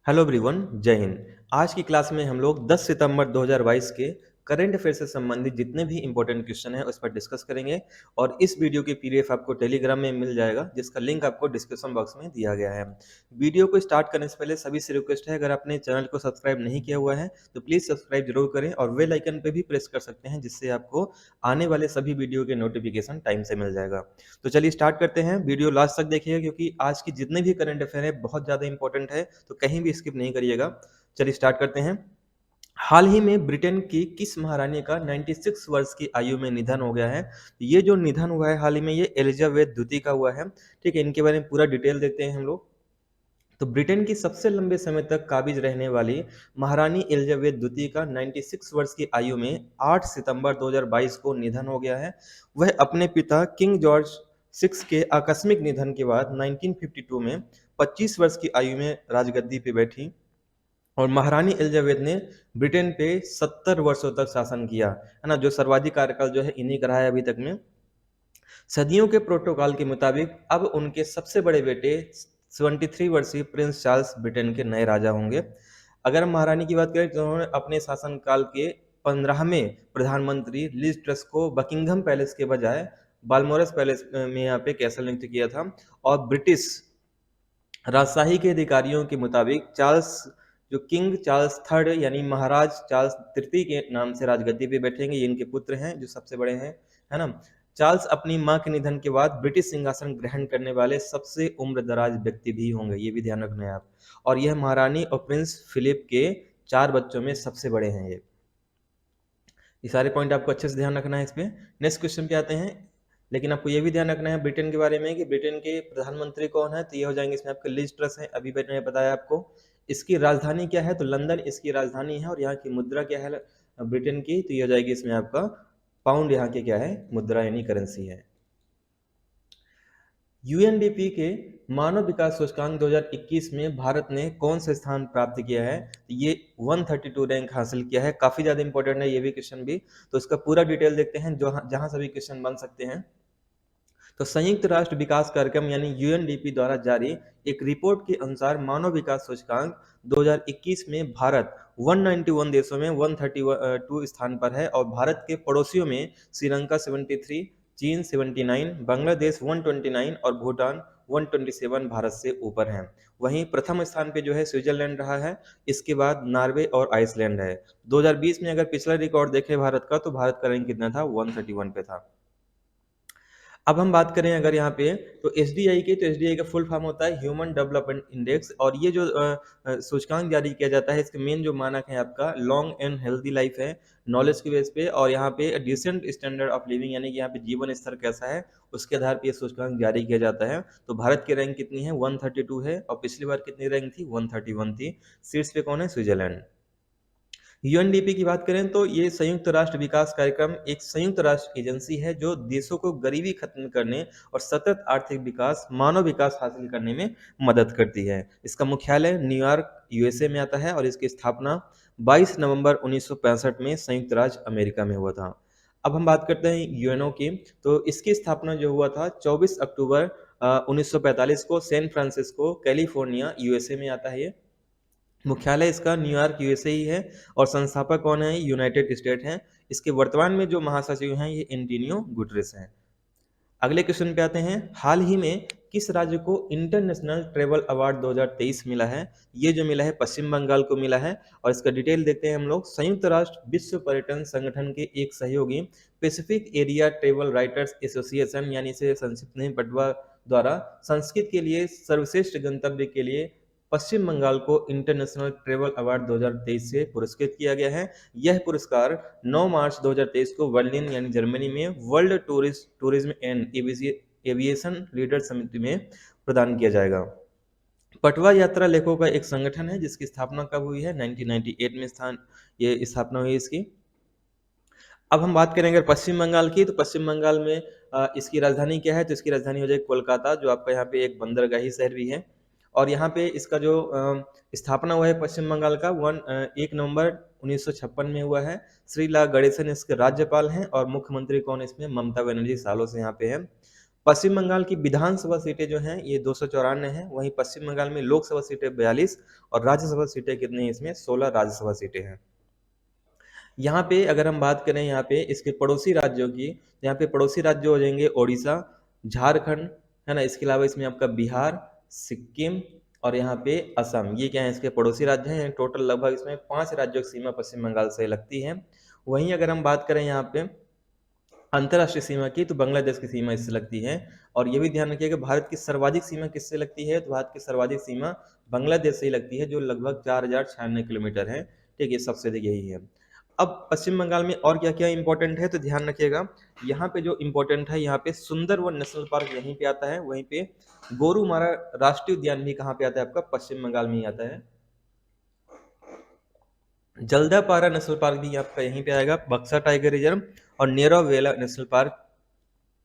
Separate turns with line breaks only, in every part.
Hello everyone, जय हिंद। आज की क्लास में हम लोग 10 सितंबर 2022 के करंट अफेयर से संबंधित जितने भी इंपॉर्टेंट क्वेश्चन हैं उस पर डिस्कस करेंगे। और इस वीडियो की पीडीएफ आपको टेलीग्राम में मिल जाएगा, जिसका लिंक आपको डिस्क्रिप्शन बॉक्स में दिया गया है। वीडियो को स्टार्ट करने से पहले सभी से रिक्वेस्ट है, अगर आपने चैनल को सब्सक्राइब नहीं किया हुआ है तो प्लीज़ सब्सक्राइब जरूर करें और बेल आइकन पर भी प्रेस कर सकते हैं, जिससे आपको आने वाले सभी वीडियो के नोटिफिकेशन टाइम से मिल जाएगा। तो चलिए स्टार्ट करते हैं। वीडियो लास्ट तक देखिएगा, क्योंकि आज की जितने भी करंट अफेयर है बहुत ज़्यादा इंपॉर्टेंट है, तो कहीं भी स्किप नहीं करिएगा। चलिए स्टार्ट करते हैं। हाल ही में ब्रिटेन की किस महारानी का 96 वर्ष की आयु में निधन हो गया है? ये जो निधन हुआ है हाल ही में, ये एलिजाबेथ द्वितीय का हुआ है। ठीक है, इनके बारे में पूरा डिटेल देखते हैं हम लोग। तो ब्रिटेन की सबसे लंबे समय तक काबिज रहने वाली महारानी एलिजाबेथ द्वितीय का 96 वर्ष की आयु में 8 सितंबर 2022 को निधन हो गया है। वह अपने पिता किंग जॉर्ज 6 के आकस्मिक निधन के बाद 1952 में 25 वर्ष की आयु में राजगद्दी पे बैठी और महारानी एलिजाबेथ ने ब्रिटेन पे 70 वर्षों तक शासन किया, है ना। जो सर्वाधिक कार्यकाल जो है इन्हीं का रहा है अभी तक में। सदियों के प्रोटोकॉल के मुताबिक अब उनके सबसे बड़े बेटे 73 वर्षीय प्रिंस चार्ल्स ब्रिटेन के नए राजा होंगे। अगर हम महारानी की बात करें तो उन्होंने अपने शासनकाल के 15वें प्रधानमंत्री लिज ट्रस को बकिंघम पैलेस के बजाय बालमोरस पैलेस में यहाँ पे कैसल नियुक्त किया था। और ब्रिटिश राजशाही के अधिकारियों के मुताबिक चार्ल्स, जो किंग चार्ल्स थर्ड यानी महाराज चार्ल्स तृतीय के नाम से राजगद्दी पे बैठेंगे। ये इनके पुत्र हैं जो सबसे बड़े हैं, है ना। चार्ल्स अपनी मां के निधन के बाद ब्रिटिश सिंहासन ग्रहण करने वाले सबसे उम्रदराज व्यक्ति भी होंगे, ये भी ध्यान रखना है आप। और यह महारानी और प्रिंस फिलिप के 4 बच्चों में सबसे बड़े हैं। ये सारे पॉइंट आपको अच्छे से ध्यान रखना है इस पे। नेक्स्ट क्वेश्चन पे आते हैं। लेकिन आपको ये भी ध्यान रखना है ब्रिटेन के बारे में कि ब्रिटेन के प्रधानमंत्री कौन है, तो ये हो जाएंगे इसमें आपके लिज ट्रस है, अभी मैंने बताया आपको। इसकी राजधानी क्या है, तो लंदन इसकी राजधानी है। और यहाँ की मुद्रा क्या है ब्रिटेन की, तो ये हो जाएगी इसमें आपका पाउंड, यहाँ की क्या है मुद्रा यानी करेंसी है। यूएनडीपी के मानव विकास सूचकांक 2021 में भारत ने कौन सा स्थान प्राप्त किया है? ये 132 रैंक हासिल किया है। काफी ज्यादा इंपॉर्टेंट है ये भी क्वेश्चन भी। तो इसका पूरा डिटेल देखते हैं जो जहां सभी क्वेश्चन बन सकते हैं। तो संयुक्त राष्ट्र विकास कार्यक्रम यानी यूएनडीपी द्वारा जारी एक रिपोर्ट के अनुसार मानव विकास सूचकांक 2021 में भारत 191 देशों में 132 स्थान पर है। और भारत के पड़ोसियों में श्रीलंका 73, चीन 79, बांग्लादेश 129 और भूटान 127 भारत से ऊपर हैं। वहीं प्रथम स्थान पे जो है स्विट्जरलैंड रहा है। इसके बाद नॉर्वे और आइसलैंड है। 2020 में अगर पिछला रिकॉर्ड देखें भारत का, तो भारत का रैंक कितना था, 131 पे था। अब हम बात करें अगर यहाँ पे तो एसडीआई की, तो एसडीआई का फुल फॉर्म होता है ह्यूमन डेवलपमेंट इंडेक्स। और ये जो सूचकांक जारी किया जाता है, इसके मेन जो मानक है आपका लॉन्ग एंड हेल्दी लाइफ है, नॉलेज के बेस पे, और यहाँ पे डिसेंट स्टैंडर्ड ऑफ लिविंग यानी कि यहाँ पे जीवन स्तर कैसा है उसके आधार पे ये सूचकांक जारी किया जाता है। तो भारत की रैंक कितनी है, 132 है। और पिछली बार कितनी रैंक थी, 131 थी। शीर्ष पे कौन है, स्विट्जरलैंड। यूएनडीपी की बात करें तो ये संयुक्त राष्ट्र विकास कार्यक्रम एक संयुक्त राष्ट्र एजेंसी है जो देशों को गरीबी खत्म करने और सतत आर्थिक विकास, मानव विकास हासिल करने में मदद करती है। इसका मुख्यालय न्यूयॉर्क यूएसए में आता है और इसकी स्थापना 22 नवंबर 1965 में संयुक्त राज्य अमेरिका में हुआ था। अब हम बात करते हैं यूएनओ की। तो इसकी स्थापना जो हुआ था 24 अक्टूबर 1945 को सैन फ्रांसिस्को कैलिफोर्निया यूएसए में आता है। ये मुख्यालय इसका न्यूयॉर्क यूएसए ही है। और संस्थापक कौन है, यूनाइटेड स्टेट हैं। इसके वर्तमान में जो महासचिव हैं ये एंटोनियो गुटरेस हैं। अगले क्वेश्चन पे आते हैं। हाल ही में किस राज्य को इंटरनेशनल ट्रेवल अवार्ड 2023 मिला है? ये जो मिला है पश्चिम बंगाल को मिला है। और इसका डिटेल देखते हैं हम लोग। संयुक्त राष्ट्र विश्व पर्यटन संगठन के एक सहयोगी Pacific area travel writers association यानी से संक्षिप्त में पटवा द्वारा संस्कृत के लिए सर्वश्रेष्ठ गंतव्य के लिए पश्चिम बंगाल को इंटरनेशनल ट्रेवल अवार्ड 2023 से पुरस्कृत किया गया है। यह पुरस्कार 9 मार्च 2023 को बर्लिन यानी जर्मनी में world tourism and aviation leader समिति में प्रदान किया जाएगा। पटवा यात्रा लेखों का एक संगठन है जिसकी स्थापना कब हुई है, 1998 में ये स्थापना हुई इसकी। अब हम बात करेंगे पश्चिम बंगाल की। तो पश्चिम बंगाल में इसकी राजधानी क्या है, तो इसकी राजधानी हो जाएगी कोलकाता, जो आपका यहाँ पे एक बंदरगाही शहर भी है। और यहाँ पे इसका जो स्थापना हुआ है पश्चिम बंगाल का 1 नवंबर 1956 में हुआ है। श्री ला गणेशन इसके राज्यपाल हैं। और मुख्यमंत्री कौन है इसमें, ममता बनर्जी सालों से यहाँ पे है। पश्चिम बंगाल की विधानसभा सीटें जो हैं ये 294 हैं, वहीं पश्चिम बंगाल में लोकसभा सीटें 42 और राज्यसभा सीटें कितनी हैं, इसमें 16 राज्यसभा सीटें हैं। यहाँ पे अगर हम बात करें यहाँ पे इसके पड़ोसी राज्यों की, यहाँ पे पड़ोसी राज्य हो जाएंगे ओडिशा, झारखंड, है ना, इसके अलावा इसमें आपका बिहार, सिक्किम और यहाँ पे असम, ये क्या है इसके पड़ोसी राज्य हैं। टोटल लगभग इसमें 5 राज्यों की सीमा पश्चिम बंगाल से लगती है। वहीं अगर हम बात करें यहाँ पे अंतर्राष्ट्रीय सीमा की, तो बांग्लादेश की सीमा इससे लगती है। और ये भी ध्यान रखिएगा भारत की सर्वाधिक सीमा किससे लगती है, तो भारत की सर्वाधिक सीमा बांग्लादेश से ही लगती है, जो लगभग 4096 किलोमीटर है। ठीक है, सबसे अधिक यही है। अब पश्चिम बंगाल में और क्या क्या इंपॉर्टेंट है, तो ध्यान रखिएगा यहाँ पे जो इंपॉर्टेंट है, यहाँ पे सुंदरवन नेशनल पार्क यहीं पे आता है, वहीं पे गोरुमारा राष्ट्रीय उद्यान भी कहाँ पे आता है, आपका पश्चिम बंगाल में ही आता है। जल्दापारा नेशनल पार्क भी आपका यहीं पे आएगा, बक्सा टाइगर रिजर्व और नेरोवेला नेशनल पार्क,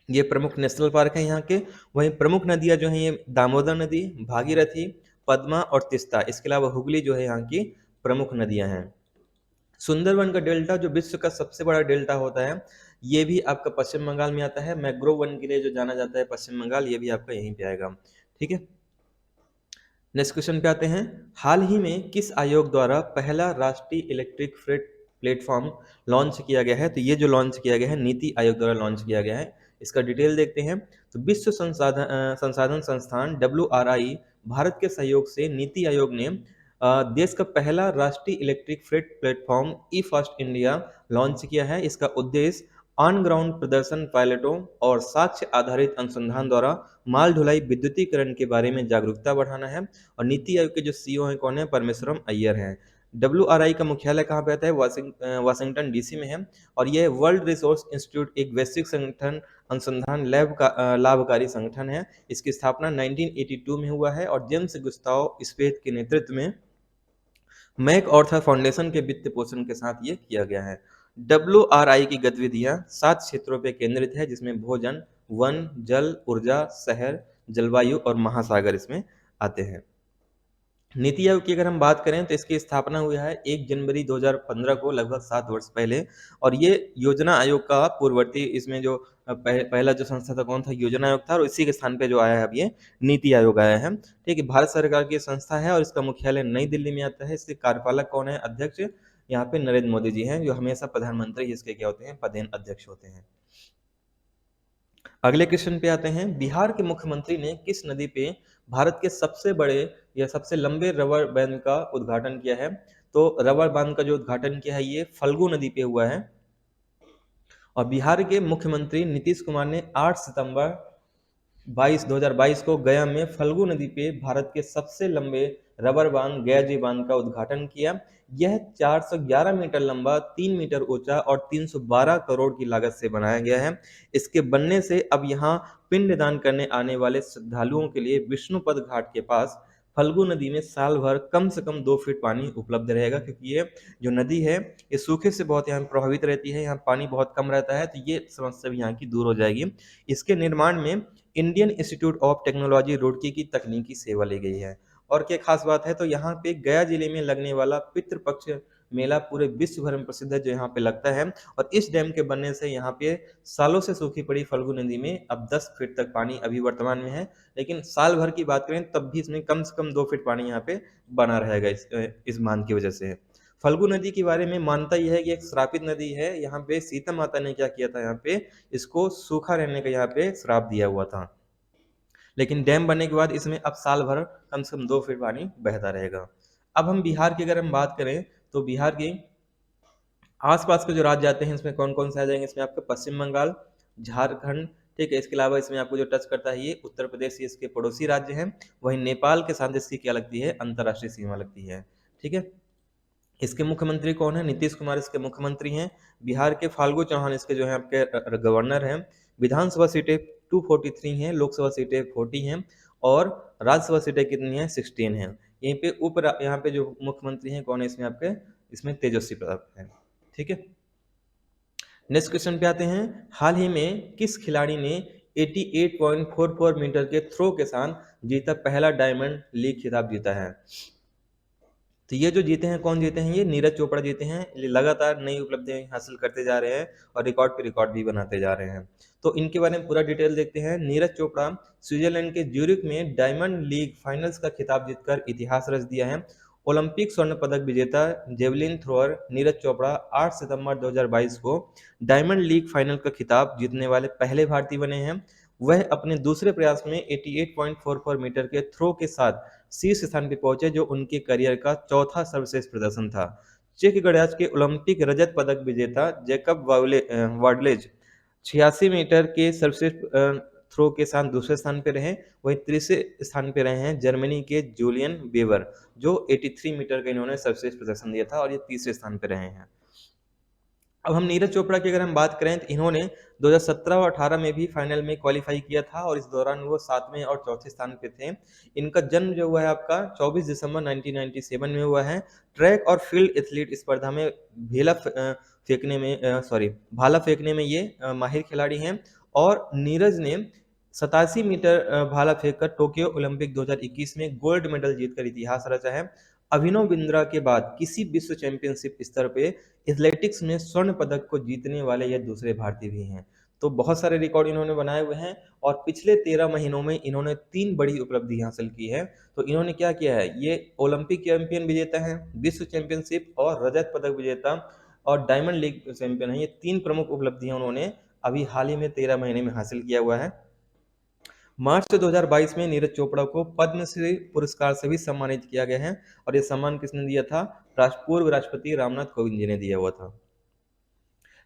ये प्रमुख नेशनल पार्क है यहाँ के। वहीं प्रमुख नदियां जो हैं ये दामोदर नदी, भागीरथी, पद्मा और तिस्ता, इसके अलावा हुगली जो है यहाँ की प्रमुख नदियां हैं। सुंदरवन का डेल्टा जो विश्व का सबसे बड़ा डेल्टा होता है, ये भी आपका पश्चिम बंगाल में आता है। मैग्रोव वन के लिए जो जाना जाता है पश्चिम बंगाल, ये भी आपका यहीं पे आएगा। ठीक है, नेक्स्ट क्वेश्चन पे आते हैं। हाल ही में किस आयोग द्वारा पहला राष्ट्रीय इलेक्ट्रिक फ्रेट प्लेटफॉर्म लॉन्च किया गया है, तो ये जो लॉन्च किया गया है नीति आयोग द्वारा लॉन्च किया गया है। इसका डिटेल देखते हैं। तो विश्व संसाधन संस्थान WRI भारत के सहयोग से नीति आयोग ने देश का पहला राष्ट्रीय इलेक्ट्रिक फ्रेट प्लेटफॉर्म ई फास्ट इंडिया लॉन्च किया है। इसका उद्देश्य ऑन ग्राउंड प्रदर्शन पायलटों और साक्ष्य आधारित अनुसंधान द्वारा माल ढुलाई विद्युतीकरण के बारे में जागरूकता बढ़ाना है। और नीति आयोग के जो सीईओ हैं कौन है, परमेश्वरम अय्यर हैं। WRI का मुख्यालय कहाँ पे आता है, वाशिंगटन DC में है। और यह वर्ल्ड रिसोर्स इंस्टीट्यूट एक वैश्विक संगठन अनुसंधान लैब का लाभकारी संगठन है। इसकी स्थापना 1982 में हुआ है और जेम्स गुस्ताव स्पेथ के नेतृत्व में मैक ऑर्थर फाउंडेशन के वित्त पोषण के साथ ये किया गया है। WRI की गतिविधियां 7 क्षेत्रों पे केंद्रित है, जिसमें भोजन, वन, जल, ऊर्जा, शहर, जलवायु और महासागर इसमें आते हैं। नीति आयोग की अगर हम बात करें तो इसकी स्थापना हुई है 1 जनवरी 2015 को, लगभग 7 वर्ष पहले। और ये योजना आयोग का पूर्ववर्ती, इसमें जो पहला जो संस्था था कौन था, योजना आयोग था, और इसी के स्थान पे जो आया है अब ये नीति आयोग आया है। ठीक है, भारत सरकार की संस्था है और इसका मुख्यालय नई दिल्ली में आता है। इसके कार्यपालक कौन है, अध्यक्ष यहाँ पे नरेंद्र मोदी जी हैं, जो हमेशा प्रधानमंत्री इसके क्या होते हैं, पदेन अध्यक्ष होते हैं। अगले क्वेश्चन पे आते हैं। बिहार के मुख्यमंत्री ने किस नदी पे भारत के सबसे बड़े या सबसे लंबे रबर बांध का उद्घाटन किया है, तो रबर बांध का जो उद्घाटन किया है ये फल्गु नदी पे हुआ है। और बिहार के मुख्यमंत्री नीतीश कुमार ने 8 सितंबर 2022 को गया में फल्गु नदी पे भारत के सबसे लंबे रबर बांध गयाजी बांध का उद्घाटन किया। यह 411 मीटर लंबा, 3 मीटर ऊंचा और 312 करोड़ की लागत से बनाया गया है। इसके बनने से अब यहाँ पिंडदान करने आने वाले श्रद्धालुओं के लिए विष्णुपद घाट के पास फल्गु नदी में साल भर कम से कम 2 फीट पानी उपलब्ध रहेगा, क्योंकि ये जो नदी है ये सूखे से बहुत यहाँ प्रभावित रहती है, यहाँ पानी बहुत कम रहता है, तो ये समस्या भी यहाँ की दूर हो जाएगी। इसके निर्माण में Indian institute of technology Roorkee की तकनीकी सेवा ली गई है। और क्या खास बात है, तो यहाँ पे गया जिले में लगने वाला पितृपक्ष मेला पूरे विश्व भर में प्रसिद्ध है, जो यहाँ पे लगता है। और इस डैम के बनने से यहाँ पे सालों से सूखी पड़ी फल्गु नदी में अब 10 फीट तक पानी अभी वर्तमान में है, लेकिन साल भर की बात करें तब भी इसमें कम से कम 2 फीट पानी यहाँ पे बना रहेगा इस बांध की वजह से। फल्गु नदी के बारे में मानता यह है कि एक श्रापित नदी है। यहाँ पे सीता माता ने क्या किया था, यहाँ पे इसको सूखा रहने का यहाँ पे श्राप दिया हुआ था, लेकिन डैम बनने के बाद इसमें अब साल भर कम से कम 2 फीट पानी बहता रहेगा। अब हम बिहार की अगर हम बात करें तो बिहार के आसपास के जो राज्य आते हैं इसमें कौन कौन से आ जाएंगे, इसमें आपके पश्चिम बंगाल, झारखंड, ठीक है, इसके अलावा इसमें आपको जो टच करता है ये उत्तर प्रदेश, ये इसके पड़ोसी राज्य हैं। वहीं नेपाल के साथ इसकी क्या लगती है, अंतर्राष्ट्रीय सीमा लगती है। ठीक है, इसके मुख्यमंत्री कौन है, नीतीश कुमार इसके मुख्यमंत्री हैं। बिहार के फाल्गु चौहान इसके जो है आपके गवर्नर हैं। विधानसभा सीटें 243 हैं, लोकसभा सीटें 40 हैं और राज्यसभा सीटें कितनी हैं, 16 हैं। यहीं पे यहाँ पे जो मुख्यमंत्री हैं कौन है, इसमें आपके इसमें तेजस्वी प्रताप है। ठीक है, नेक्स्ट क्वेश्चन पे आते हैं। हाल ही में किस खिलाड़ी ने 88.44 मीटर के थ्रो के साथ जीता पहला डायमंड लीग खिताब जीता है, तो ये जो जीते हैं, कौन जीते हैं? ये नीरज चोपड़ा जीते हैं। ये लगातार नई उपलब्धियां हासिल करते जा रहे हैं और रिकॉर्ड पे रिकॉर्ड भी बनाते जा रहे हैं। तो इनके बारे में पूरा डिटेल देखते हैं। नीरज चोपड़ा स्विट्जरलैंड के ज्यूरिख में डायमंड लीग फाइनल्स का खिताब जीतकर इतिहास रच दिया है। ओलंपिक स्वर्ण पदक विजेता जेवलिन थ्रोअर नीरज चोपड़ा 8 सितंबर 2022 को डायमंड लीग फाइनल का खिताब जीतने वाले पहले भारतीय बने हैं। वह अपने दूसरे प्रयास में 88.44 मीटर के थ्रो के साथ शीर्ष स्थान पर पहुंचे, जो उनके करियर का चौथा सर्वश्रेष्ठ प्रदर्शन था। चेक गणराज्य के ओलंपिक रजत पदक विजेता जैकब वार्डलेज 86 मीटर के सर्वश्रेष्ठ थ्रो के साथ दूसरे स्थान पर रहे। वहीं तीसरे स्थान पर रहे हैं जर्मनी के जूलियन वेबर, जो 83 मीटर का इन्होंने सर्वश्रेष्ठ प्रदर्शन दिया था और ये तीसरे स्थान पर रहे हैं। अब हम नीरज चोपड़ा की अगर हम बात करें तो इन्होंने 2017 और 18 में भी फाइनल में क्वालिफाई किया था और इस दौरान वो 7वें और चौथे स्थान पे थे। इनका जन्म जो हुआ है आपका 24 दिसंबर 1997 में हुआ है। ट्रैक और फील्ड एथलीट स्पर्धा में भाला फेंकने में ये माहिर खिलाड़ी हैं और नीरज ने 87 मीटर भाला फेंककर टोक्यो ओलंपिक 2021 में गोल्ड मेडल जीतकर इतिहास रचा है। अभिनव बिंद्रा के बाद किसी विश्व चैंपियनशिप स्तर पे एथलेटिक्स में स्वर्ण पदक को जीतने वाले ये दूसरे भारतीय भी हैं। तो बहुत सारे रिकॉर्ड इन्होंने बनाए हुए हैं और पिछले 13 महीनों में इन्होंने 3 बड़ी उपलब्धि हासिल की है। तो इन्होंने क्या किया है? ये ओलंपिक चैंपियन विजेता हैं, विश्व चैंपियनशिप और रजत पदक विजेता और डायमंड लीग चैंपियन हैं। ये 3 प्रमुख उपलब्धियां उन्होंने अभी हाल ही में 13 महीने में हासिल किया हुआ है। मार्च 2022 में नीरज चोपड़ा को पद्मश्री पुरस्कार से भी सम्मानित किया गया है और ये सम्मान किसने दिया था? पूर्व राष्ट्रपति रामनाथ कोविंद जी ने दिया हुआ था।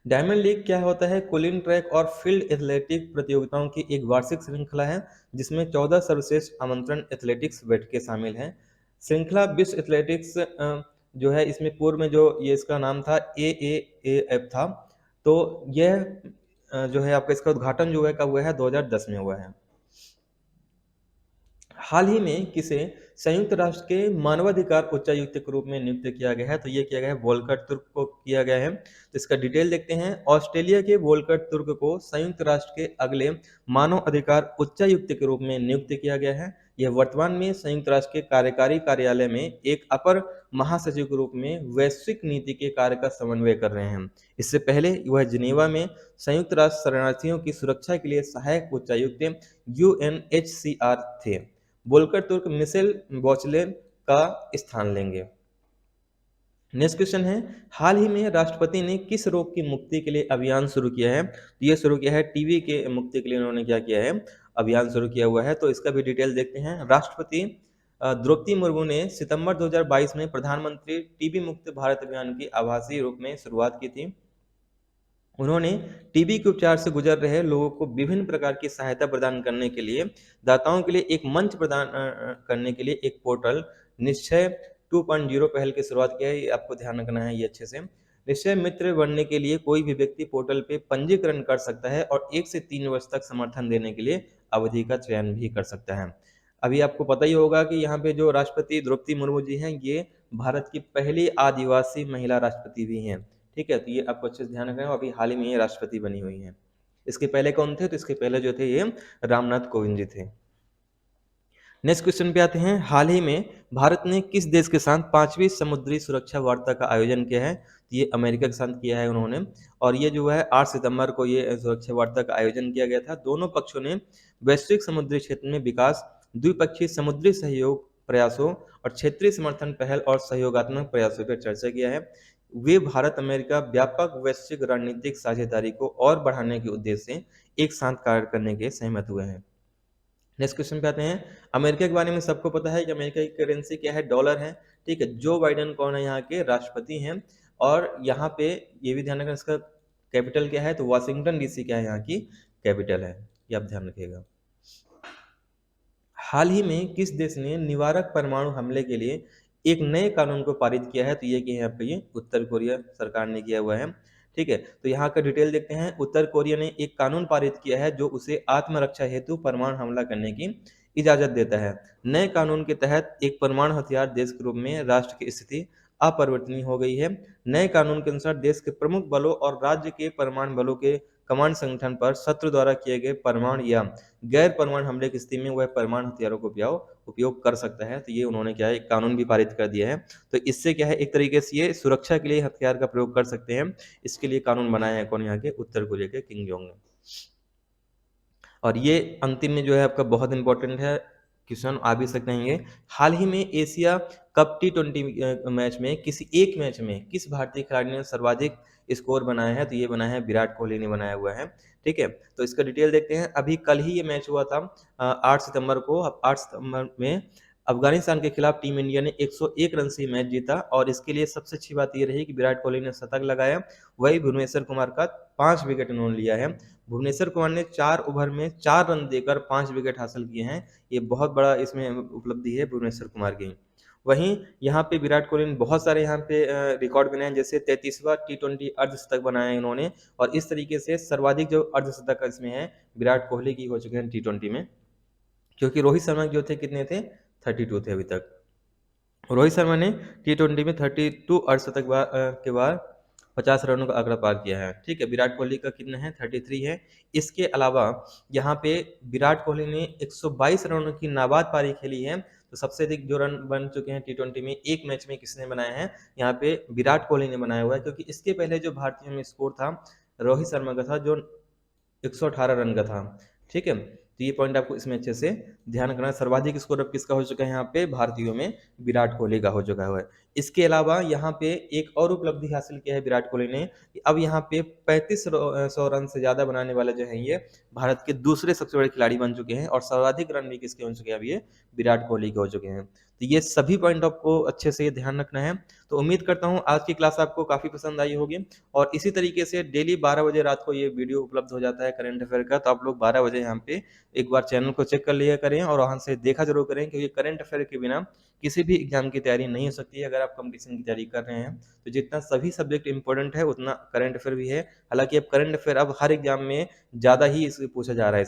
डायमंड लीग क्या होता है? कुलिन ट्रैक और फील्ड एथलेटिक प्रतियोगिताओं की एक वार्षिक श्रृंखला है जिसमें 14 सर्वश्रेष्ठ आमंत्रण एथलेटिक्स बैठकें शामिल हैं। श्रृंखला विश्व एथलेटिक्स जो है, इसमें पूर्व में जो ये इसका नाम था AAAF था। तो यह जो है आपका इसका उद्घाटन जो है कब हुआ है? 2010 में हुआ है। हाल ही में किसे संयुक्त राष्ट्र के मानवाधिकार उच्चायुक्त के रूप में नियुक्त किया गया है? तो ये किया गया है वोल्कर तुर्क को किया गया है। तो इसका डिटेल देखते हैं। ऑस्ट्रेलिया के वोल्कर तुर्क को संयुक्त राष्ट्र के अगले मानव अधिकार उच्चायुक्त के रूप में नियुक्त किया गया है। यह वर्तमान में संयुक्त राष्ट्र के कार्यकारी कार्यालय में एक अपर महासचिव के रूप में वैश्विक नीति के कार्य का समन्वय कर रहे हैं। इससे पहले वह जिनेवा में संयुक्त राष्ट्र शरणार्थियों की सुरक्षा के लिए सहायक उच्चायुक्त UNHCR थे। वोल्कर तुर्क मिशेल बॉचलेन का स्थान लेंगे। नेक्स्ट क्वेश्चन है, हाल ही में राष्ट्रपति ने किस रोग की मुक्ति के लिए अभियान शुरू किया है? तो ये शुरू किया है टीबी के मुक्ति के लिए उन्होंने क्या किया है? अभियान शुरू किया हुआ है। तो इसका भी डिटेल देखते हैं। राष्ट्रपति द्रौपदी मुर्मू ने सितंबर 2022 में प्रधानमंत्री टीबी मुक्त भारत अभियान की आभासी रूप में शुरुआत की थी। उन्होंने टीबी के उपचार से गुजर रहे लोगों को विभिन्न प्रकार की सहायता प्रदान करने के लिए दाताओं के लिए एक मंच प्रदान करने के लिए एक पोर्टल निश्चय 2.0 पहल की शुरुआत किया है। ये आपको ध्यान रखना है ये अच्छे से। निश्चय मित्र बनने के लिए कोई भी व्यक्ति पोर्टल पे पंजीकरण कर सकता है और 1 से 3 वर्ष तक समर्थन देने के लिए अवधि का चयन भी कर सकता है। अभी आपको पता ही होगा कि यहाँ पे जो राष्ट्रपति द्रौपदी मुर्मू जी हैं, ये भारत की पहली आदिवासी महिला राष्ट्रपति भी हैं। ठीक है, तो ये आपको अच्छे से ध्यान रखना है। अभी हाल ही में ये राष्ट्रपति बनी हुई हैं। इसके पहले कौन थे? तो इसके पहले जो थे ये रामनाथ कोविंद जी थे। नेक्स्ट क्वेश्चन पे आते हैं। हाल ही में भारत ने किस देश के साथ 5वीं समुद्री सुरक्षा वार्ता का आयोजन किया है? तो ये अमेरिका के साथ किया है उन्होंने और ये जो है 8 सितंबर को ये सुरक्षा वार्ता का आयोजन किया गया था। दोनों पक्षों ने वैश्विक समुद्री क्षेत्र में विकास, द्विपक्षीय समुद्री सहयोग प्रयासों और क्षेत्रीय समर्थन पहल और सहयोगात्मक प्रयासों पर चर्चा किया है। वे भारत अमेरिका व्यापक वैश्विक रणनीतिक साझेदारी को और बढ़ाने के उद्देश्य से एक साथ कार्य करने के सहमत हुए हैं। नेक्स्ट क्वेश्चन पे आते हैं। अमेरिका के बारे में सबको पता है कि अमेरिका की करेंसी क्या है? डॉलर है। ठीक है, जो बाइडेन कौन है? यहाँ के राष्ट्रपति हैं और यहाँ पे ये भी ध्यान रखना इसका कैपिटल क्या है? तो वाशिंगटन डीसी क्या है यहाँ की कैपिटल है, ये आप ध्यान रखिएगा। हाल ही में किस देश ने निवारक परमाणु हमले के लिए एक नए कानून को पारित किया है? तो ये कि यहाँ पे ये उत्तर कोरिया सरकार ने किया हुआ है। ठीक है, तो यहाँ का डिटेल देखते हैं। उत्तर कोरिया ने एक कानून पारित किया है जो उसे आत्मरक्षा हेतु परमाणु हमला करने की इजाजत देता है। नए कानून के तहत एक परमाणु हथियार देश के रूप में राष्ट्र की स्थिति अपरिवर्तनीय हो गई है। नए कानून के अनुसार देश के प्रमुख बलों और राज्य के परमाणु बलों के कमांड संगठन पर शत्रु द्वारा किए गए परमाणु या गैर परमाणु हमले की स्थिति में वह परमाणु हथियारों को उपयोग कर सकता है। तो ये उन्होंने क्या है, एक कानून भी पारित कर दिया है। तो इससे क्या है, एक तरीके से ये सुरक्षा के लिए हथियार का प्रयोग कर सकते हैं। इसके लिए कानून बनाया है कौन, यहाँ के उत्तर कोरिया के किम जोंग ने। और ये अंतिम में जो है आपका बहुत इंपॉर्टेंट है, क्वेश्चन आ भी सकते हैं ये। हाल ही में एशिया कप T20 मैच में किसी एक मैच में किस भारतीय खिलाड़ी ने सर्वाधिक स्कोर बनाया है? तो ये बनाया है विराट कोहली ने बनाया हुआ है। ठीक है, तो इसका डिटेल देखते हैं। अभी कल ही ये मैच हुआ था 8 सितंबर को। अब 8 सितंबर में अफगानिस्तान के खिलाफ टीम इंडिया ने 101 रन से मैच जीता, और इसके लिए सबसे अच्छी बात ये रही कि विराट कोहली ने शतक लगाया, वही भुवनेश्वर कुमार का 5 विकेट उन्होंने लिया है। भुवनेश्वर कुमार ने 4 ओवर में 4 रन देकर 5 विकेट हासिल किए हैं। ये बहुत बड़ा इसमें उपलब्धि है भुवनेश्वर कुमार की। वहीं यहाँ पे विराट कोहली ने बहुत सारे यहाँ पे रिकॉर्ड बनाए, जैसे 33वां T20 अर्धशतक बनाया है इन्होंने, और इस तरीके से सर्वाधिक जो अर्धशतक इसमें है विराट कोहली की हो चुके हैं T20 में, क्योंकि रोहित शर्मा जो थे कितने थे, 32 थे अभी तक। रोहित शर्मा ने T20 में 32 अर्धशतक के बाद 50 रनों का आंकड़ा पार किया है। ठीक है, विराट कोहली का कितना है, 33 है। इसके अलावा यहाँ पे विराट कोहली ने 122 रनों की नाबाद पारी खेली है। तो सबसे अधिक जो रन बन चुके हैं T20 में एक मैच में किसने बनाया है, यहाँ पे विराट कोहली ने बनाया हुआ है, क्योंकि इसके पहले जो भारतीयों में स्कोर था रोहित शर्मा का था, जो 118 रन का था। ठीक है, तो ये पॉइंट आपको इसमें अच्छे से ध्यान रखना है। सर्वाधिक स्कोर अब किसका हो चुका है, यहाँ पे भारतीयों में विराट कोहली का हो चुका है। इसके अलावा यहाँ पे एक और उपलब्धि हासिल किया है विराट कोहली ने, कि अब यहाँ पे 3500 रन से ज्यादा बनाने वाले जो है ये भारत के दूसरे सबसे बड़े खिलाड़ी बन चुके हैं, और सर्वाधिक रन भी किसके हो चुके हैं, अब ये विराट कोहली के हो चुके हैं। तो ये सभी पॉइंट आपको अच्छे से ध्यान रखना है। तो उम्मीद करता हूँ आज की क्लास आपको काफी पसंद आई होगी, और इसी तरीके से डेली 12 बजे रात को ये वीडियो उपलब्ध हो जाता है करंट अफेयर का। तो आप लोग 12 बजे यहाँ पे एक बार चैनल को चेक कर लिया करें, और वहां से देखा जरूर करें, क्योंकि करंट अफेयर के बिना किसी भी एग्जाम की तैयारी नहीं हो सकती है। अगर आप कंपटीशन की तैयारी कर रहे हैं तो जितना सभी सब्जेक्ट इंपॉर्टेंट है उतना करंट अफेयर भी है। हालांकि अब करंट अफेयर अब हर एग्जाम में ज्यादा ही इससे पूछा जा रहा है।